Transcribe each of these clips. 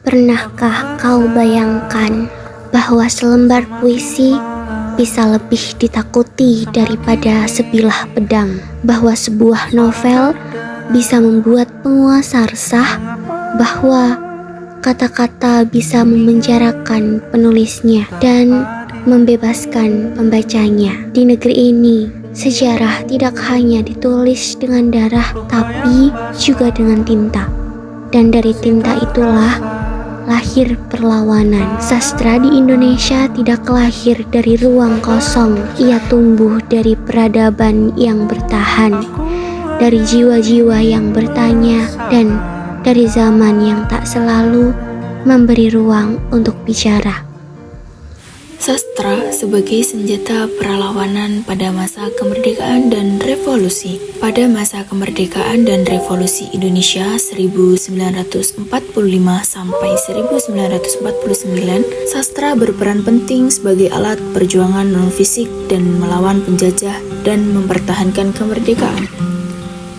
Pernahkah kau bayangkan bahwa selembar puisi bisa lebih ditakuti daripada sebilah pedang? Bahwa sebuah novel bisa membuat penguasa resah? Bahwa kata-kata bisa memenjarakan penulisnya dan membebaskan pembacanya? Di negeri ini, sejarah tidak hanya ditulis dengan darah, tapi juga dengan tinta. Dan dari tinta itulah lahir perlawanan. Sastra di Indonesia tidak lahir dari ruang kosong. Ia tumbuh dari peradaban yang bertahan, dari jiwa-jiwa yang bertanya, dan dari zaman yang tak selalu memberi ruang untuk bicara. Sastra sebagai senjata perlawanan pada masa kemerdekaan dan revolusi. Pada masa kemerdekaan dan revolusi Indonesia 1945 sampai 1949, sastra berperan penting sebagai alat perjuangan non-fisik dan melawan penjajah dan mempertahankan kemerdekaan.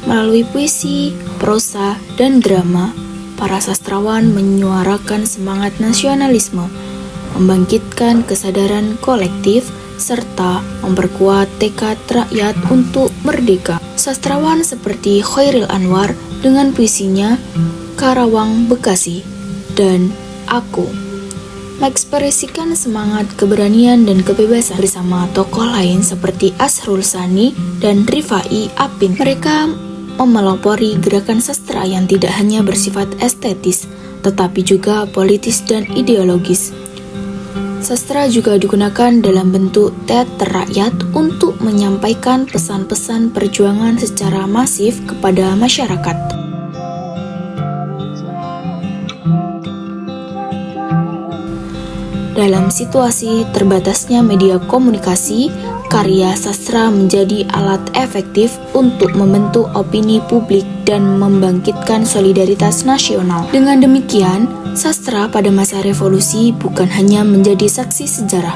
Melalui puisi, prosa, dan drama, para sastrawan menyuarakan semangat nasionalisme, membangkitkan kesadaran kolektif, serta memperkuat tekad rakyat untuk merdeka. Sastrawan seperti Chairil Anwar dengan puisinya Karawang Bekasi dan Aku mengekspresikan semangat keberanian dan kebebasan bersama tokoh lain seperti Asrul Sani dan Rifai Apin. Mereka memelopori gerakan sastra yang tidak hanya bersifat estetis, tetapi juga politis dan ideologis. Sastra juga digunakan dalam bentuk teater rakyat untuk menyampaikan pesan-pesan perjuangan secara masif kepada masyarakat. Dalam situasi terbatasnya media komunikasi, karya sastra menjadi alat efektif untuk membentuk opini publik dan membangkitkan solidaritas nasional. Dengan demikian, sastra pada masa revolusi bukan hanya menjadi saksi sejarah,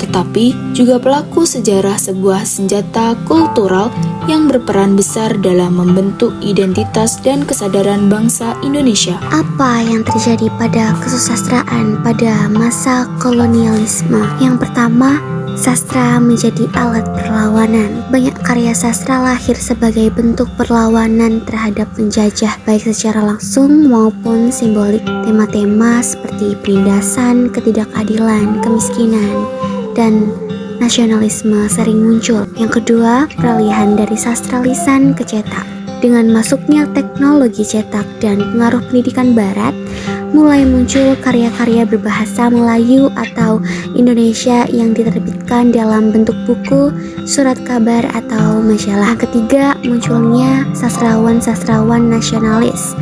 tetapi juga pelaku sejarah, sebuah senjata kultural yang berperan besar dalam membentuk identitas dan kesadaran bangsa Indonesia. Apa yang terjadi pada kesusastraan pada masa kolonialisme? Yang pertama, sastra menjadi alat perlawanan. Banyak karya sastra lahir sebagai bentuk perlawanan terhadap penjajah, baik secara langsung maupun simbolik. Tema-tema seperti penindasan, ketidakadilan, kemiskinan, dan nasionalisme sering muncul. Yang kedua, peralihan dari sastra lisan ke cetak. Dengan masuknya teknologi cetak dan pengaruh pendidikan barat, mulai muncul karya-karya berbahasa Melayu atau Indonesia yang diterbitkan dalam bentuk buku, surat kabar, atau majalah. Ketiga, munculnya sastrawan-sastrawan nasionalis.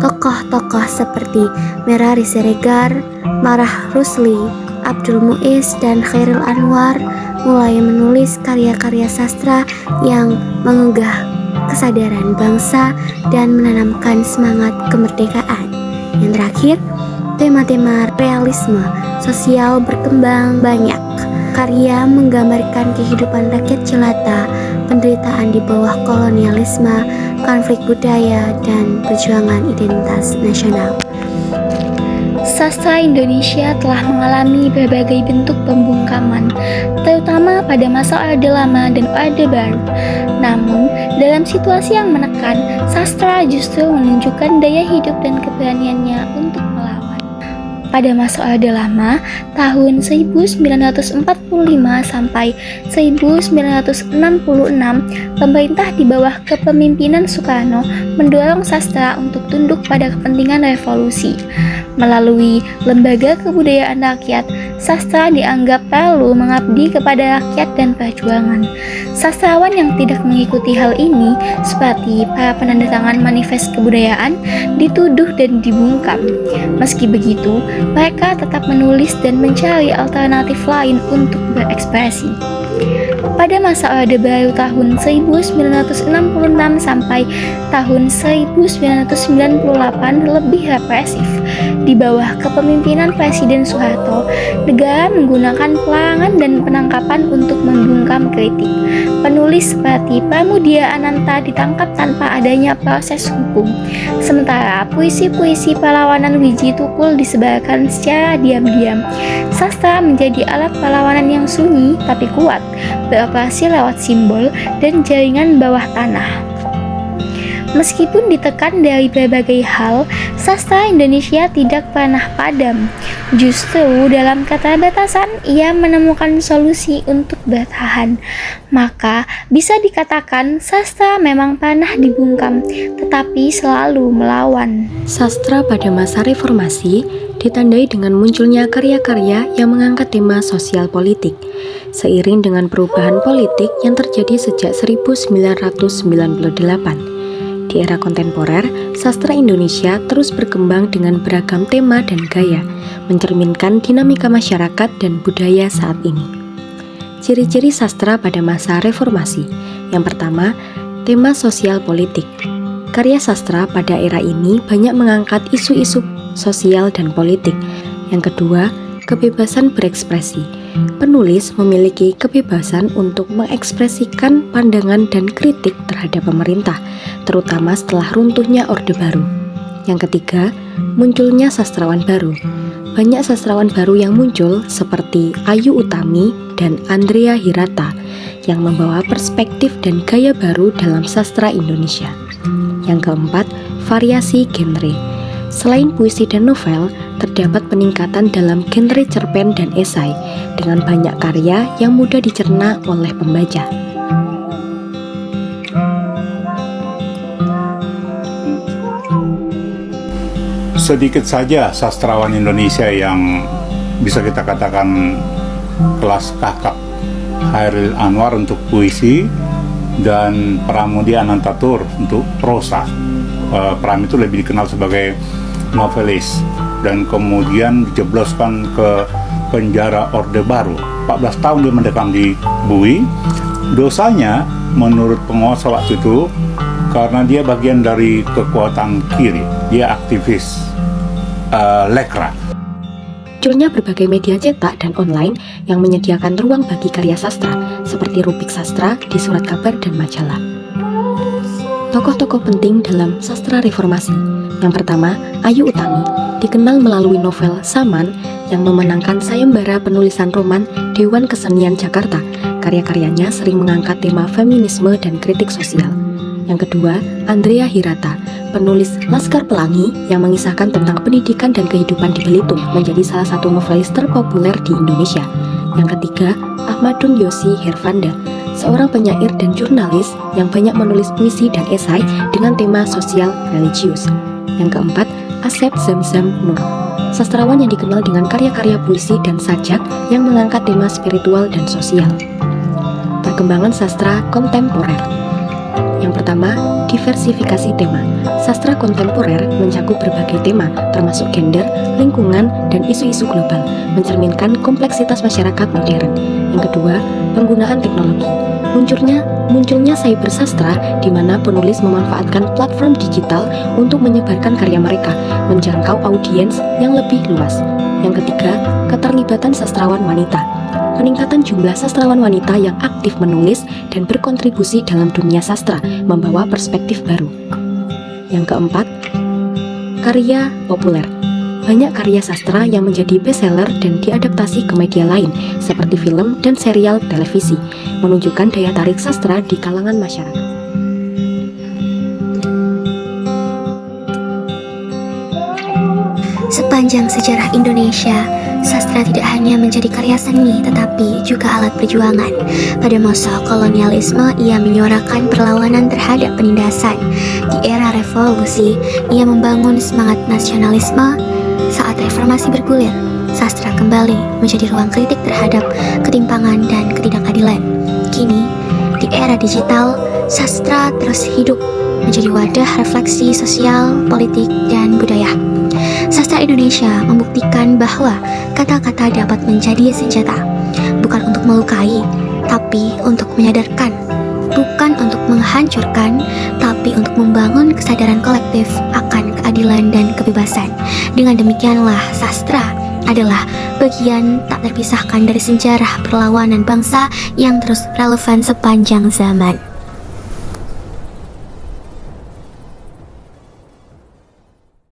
Tokoh-tokoh seperti Merari Siregar, Marah Rusli, Abdul Muiz, dan Chairil Anwar mulai menulis karya-karya sastra yang menggugah kesadaran bangsa dan menanamkan semangat kemerdekaan. Yang terakhir, tema-tema realisme sosial berkembang banyak. Karya menggambarkan kehidupan rakyat jelata, penderitaan di bawah kolonialisme, konflik budaya, dan perjuangan identitas nasional. Sastra Indonesia telah mengalami berbagai bentuk pembungkaman, terutama pada masa Orde Lama dan Orde Baru. Namun, dalam situasi yang menekan, sastra justru menunjukkan daya hidup dan keberaniannya untuk melawan. Pada masa Orde Lama, tahun 1945 sampai 1966, pemerintah di bawah kepemimpinan Soekarno mendorong sastra untuk tunduk pada kepentingan revolusi. Melalui lembaga kebudayaan rakyat, sastra dianggap perlu mengabdi kepada rakyat dan perjuangan. Sastrawan yang tidak mengikuti hal ini, seperti para penandatangan manifest kebudayaan, dituduh dan dibungkam. Meski begitu, mereka tetap menulis dan mencari alternatif lain untuk berekspresi. Pada masa Orde Baru tahun 1966 sampai tahun 1998 lebih represif. Di bawah kepemimpinan Presiden Soeharto, negara menggunakan pelarangan dan penangkapan untuk membungkam kritik. Penulis seperti Pramudia Ananta ditangkap tanpa adanya proses hukum. Sementara puisi-puisi perlawanan Wiji Tukul disebarkan secara diam-diam. Sastra menjadi alat perlawanan yang sunyi tapi kuat, beroperasi lewat simbol dan jaringan bawah tanah. Meskipun ditekan dari berbagai hal, sastra Indonesia tidak pernah padam. Justru dalam keterbatasan ia menemukan solusi untuk bertahan. Maka bisa dikatakan sastra memang pernah dibungkam, tetapi selalu melawan. Sastra pada masa reformasi ditandai dengan munculnya karya-karya yang mengangkat tema sosial politik. Seiring dengan perubahan politik yang terjadi sejak 1998. Di era kontemporer, sastra Indonesia terus berkembang dengan beragam tema dan gaya, mencerminkan dinamika masyarakat dan budaya saat ini. Ciri-ciri sastra pada masa reformasi. Yang pertama, tema sosial politik. Karya sastra pada era ini banyak mengangkat isu-isu sosial dan politik. Yang kedua, kebebasan berekspresi. Penulis memiliki kebebasan untuk mengekspresikan pandangan dan kritik terhadap pemerintah, terutama setelah runtuhnya Orde Baru. Yang ketiga, munculnya sastrawan baru. Banyak sastrawan baru yang muncul seperti Ayu Utami dan Andrea Hirata yang membawa perspektif dan gaya baru dalam sastra Indonesia. Yang keempat, variasi genre. Selain puisi dan novel, terdapat peningkatan dalam genre cerpen dan esai dengan banyak karya yang mudah dicerna oleh pembaca. Sedikit saja sastrawan Indonesia yang bisa kita katakan kelas kakap. Hairil Anwar untuk puisi dan Pramudia Anantatur untuk prosa. Pram itu lebih dikenal sebagai novelis dan kemudian dijebloskan ke penjara Orde Baru. 14 tahun dia mendekam di Bui. Dosanya menurut penguasa waktu itu karena dia bagian dari kekuatan kiri. Dia aktivis Lekra. Munculnya berbagai media cetak dan online yang menyediakan ruang bagi karya sastra seperti rubrik sastra di surat kabar dan majalah. Tokoh-tokoh penting dalam sastra reformasi. Yang pertama, Ayu Utami, dikenal melalui novel Saman yang memenangkan sayembara penulisan roman Dewan Kesenian Jakarta. Karya-karyanya sering mengangkat tema feminisme dan kritik sosial. Yang kedua, Andrea Hirata, penulis Laskar Pelangi yang mengisahkan tentang pendidikan dan kehidupan di Belitung, menjadi salah satu novelis terpopuler di Indonesia. Yang ketiga, Ahmadun Yosi Hervanda, seorang penyair dan jurnalis yang banyak menulis puisi dan esai dengan tema sosial religius. Yang keempat, Asep Zamzam Nur, sastrawan yang dikenal dengan karya-karya puisi dan sajak yang mengangkat tema spiritual dan sosial. Perkembangan sastra kontemporer. Yang pertama, diversifikasi tema. Sastra kontemporer mencakup berbagai tema, termasuk gender, lingkungan, dan isu-isu global, mencerminkan kompleksitas masyarakat modern. Yang kedua, penggunaan teknologi. Munculnya cybersastra di mana penulis memanfaatkan platform digital untuk menyebarkan karya mereka, menjangkau audiens yang lebih luas. Yang ketiga, keterlibatan sastrawan wanita. Peningkatan jumlah sastrawan wanita yang aktif menulis dan berkontribusi dalam dunia sastra, membawa perspektif baru. Yang keempat, karya populer. Banyak karya sastra yang menjadi bestseller dan diadaptasi ke media lain, seperti film dan serial televisi, menunjukkan daya tarik sastra di kalangan masyarakat. Sepanjang sejarah Indonesia, sastra tidak hanya menjadi karya seni tetapi juga alat perjuangan. Pada masa kolonialisme, ia menyuarakan perlawanan terhadap penindasan. Di era revolusi, ia membangun semangat nasionalisme. Saat reformasi bergulir, sastra kembali menjadi ruang kritik terhadap ketimpangan dan ketidakadilan. Kini, di era digital, sastra terus hidup menjadi wadah refleksi sosial, politik, dan budaya. Sastra Indonesia membuktikan bahwa kata-kata dapat menjadi senjata, bukan untuk melukai, tapi untuk menyadarkan, bukan untuk menghancurkan, tapi untuk membangun kesadaran kolektif akan keadilan dan kebebasan. Dengan demikianlah, sastra adalah bagian tak terpisahkan dari sejarah perlawanan bangsa yang terus relevan sepanjang zaman.